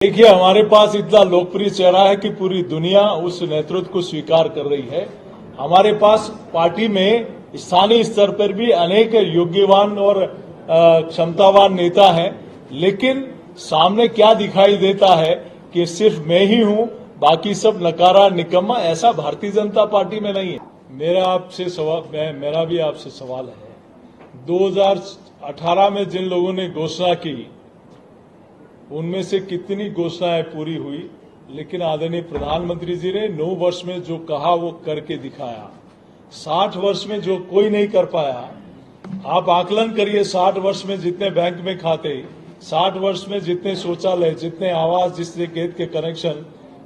देखिए, हमारे पास इतना लोकप्रिय चेहरा है कि पूरी दुनिया उस नेतृत्व को स्वीकार कर रही है। हमारे पास पार्टी में स्थानीय स्तर पर भी अनेक योग्यवान और क्षमतावान नेता हैं, लेकिन सामने क्या दिखाई देता है कि सिर्फ मैं ही हूं, बाकी सब नकारा निकम्मा। ऐसा भारतीय जनता पार्टी में नहीं है। मेरा भी आपसे सवाल है, 2018 में जिन लोगों ने घोषणा की उनमें से कितनी घोषणाएं पूरी हुई, लेकिन आदरणीय प्रधानमंत्री जी ने 9 वर्ष में जो कहा वो करके दिखाया। 60 वर्ष में जो कोई नहीं कर पाया, आप आकलन करिए। 60 वर्ष में जितने बैंक में खाते, 60 वर्ष में जितने शौचालय, जितने आवास, जितने खेत के कनेक्शन,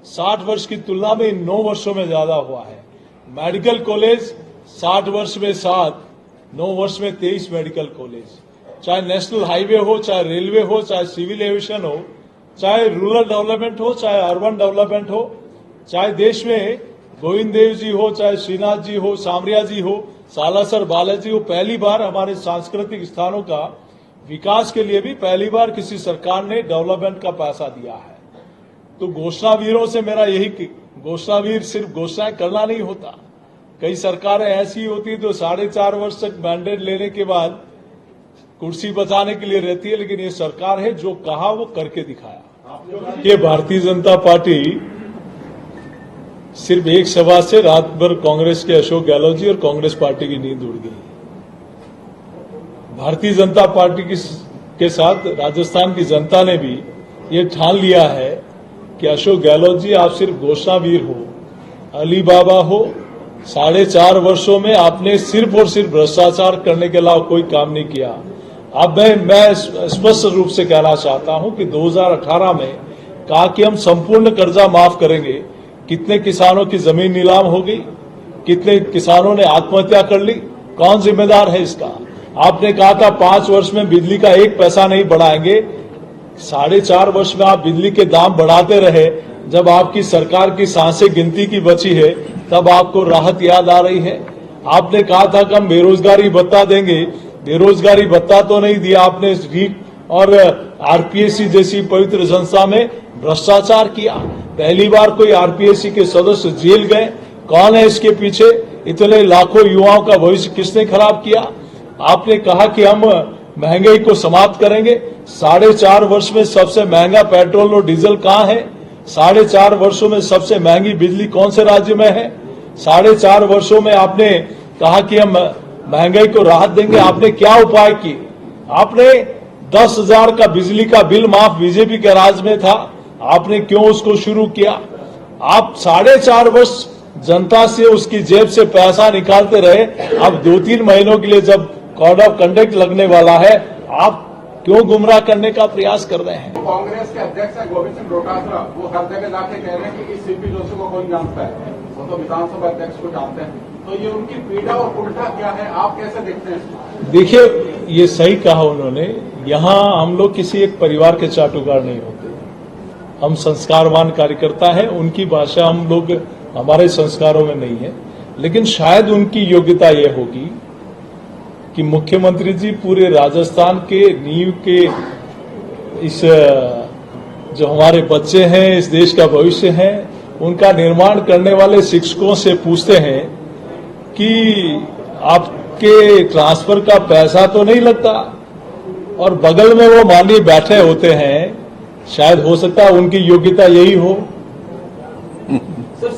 60 वर्ष की तुलना में इन 9 वर्षों में ज्यादा हुआ है। मेडिकल कॉलेज 60 वर्ष में 7, 9 वर्ष में 23 मेडिकल कॉलेज। चाहे नेशनल हाईवे हो, चाहे रेलवे हो, चाहे सिविल एविएशन हो, चाहे रूरल डेवलपमेंट हो, चाहे अर्बन डेवलपमेंट हो, चाहे देश में गोविंद देव जी हो, चाहे श्रीनाथ जी हो, सामरिया जी हो, सालासर बालाजी हो। पहली बार हमारे सांस्कृतिक स्थानों का विकास के लिए भी पहली बार किसी सरकार ने डेवलपमेंट का पैसा दिया है। तो घोषणावीरों से मेरा यही कि घोषणावीर सिर्फ घोषणाएं करना नहीं होता। कई सरकारें ऐसी होती जो 4.5 वर्ष तक मैंडेट लेने के बाद कुर्सी बचाने के लिए रहती है, लेकिन ये सरकार है जो कहा वो करके दिखाया। ये भारतीय जनता पार्टी सिर्फ एक सभा से रात भर कांग्रेस के अशोक गहलोत जी और कांग्रेस पार्टी की नींद उड़ गई। भारतीय जनता पार्टी के साथ राजस्थान की जनता ने भी ये ठान लिया है कि अशोक गहलोत जी, आप सिर्फ घोषणावीर हो, अली बाबा हो। 4.5 वर्षों में आपने सिर्फ और सिर्फ भ्रष्टाचार करने के अलावा कोई काम नहीं किया। अब मैं स्पष्ट रूप से कहना चाहता हूं कि 2018 में कहा कि हम संपूर्ण कर्जा माफ करेंगे। कितने किसानों की जमीन नीलाम हो गई, कितने किसानों ने आत्महत्या कर ली, कौन जिम्मेदार है इसका? आपने कहा था 5 वर्ष में बिजली का 1 पैसा नहीं बढ़ाएंगे। 4.5 वर्ष में आप बिजली के दाम बढ़ाते रहे। जब आपकी सरकार की सांसें गिनती की बची है, तब आपको राहत याद आ रही है। आपने कहा था कि हम बेरोजगारी भत्ता देंगे। बेरोजगारी भत्ता तो नहीं दिया आपने। रीट और आरपीएससी जैसी पवित्र संस्था में भ्रष्टाचार किया। पहली बार कोई आरपीएससी के सदस्य जेल गए। कौन है इसके पीछे? इतने लाखों युवाओं का भविष्य किसने खराब किया? आपने कहा कि हम महंगाई को समाप्त करेंगे। 4.5 वर्ष में सबसे महंगा पेट्रोल और डीजल कहां है? 4.5 वर्षों में सबसे महंगी बिजली कौन से राज्य में है? 4.5 वर्षों में आपने कहा कि हम महंगाई को राहत देंगे। आपने क्या उपाय किए? आपने 10,000 का बिजली का बिल माफ बीजेपी के राज में था, आपने क्यों उसको शुरू किया? आप 4.5 वर्ष जनता से उसकी जेब से पैसा निकालते रहे। अब 2-3 महीनों के लिए जब कोड ऑफ कंडक्ट लगने वाला है, आप क्यों गुमराह करने का प्रयास कर रहे हैं? कांग्रेस के अध्यक्ष है गोविंद सिंह डोटासरा, वो हर जगह जाके कह रहे हैं कि सीपी जोशी को कोई जानता है, वो तो विधानसभा अध्यक्ष को जानते हैं। तो ये उनकी पीड़ा और उल्टा क्या है, आप कैसे देखते हैं? देखिए, ये सही कहा उन्होंने। यहाँ हम लोग किसी एक परिवार के चाटुकार नहीं होते। हम संस्कारवान कार्यकर्ता हैं। उनकी भाषा हम लोग हमारे संस्कारों में नहीं है, लेकिन शायद उनकी योग्यता यह होगी कि मुख्यमंत्री जी पूरे राजस्थान के नींव के इस जो हमारे बच्चे हैं, इस देश का भविष्य है, उनका निर्माण करने वाले शिक्षकों से पूछते हैं कि आपके ट्रांसफर का पैसा तो नहीं लगता, और बगल में वो माननीय बैठे होते हैं। शायद हो सकता है उनकी योग्यता यही हो। सर,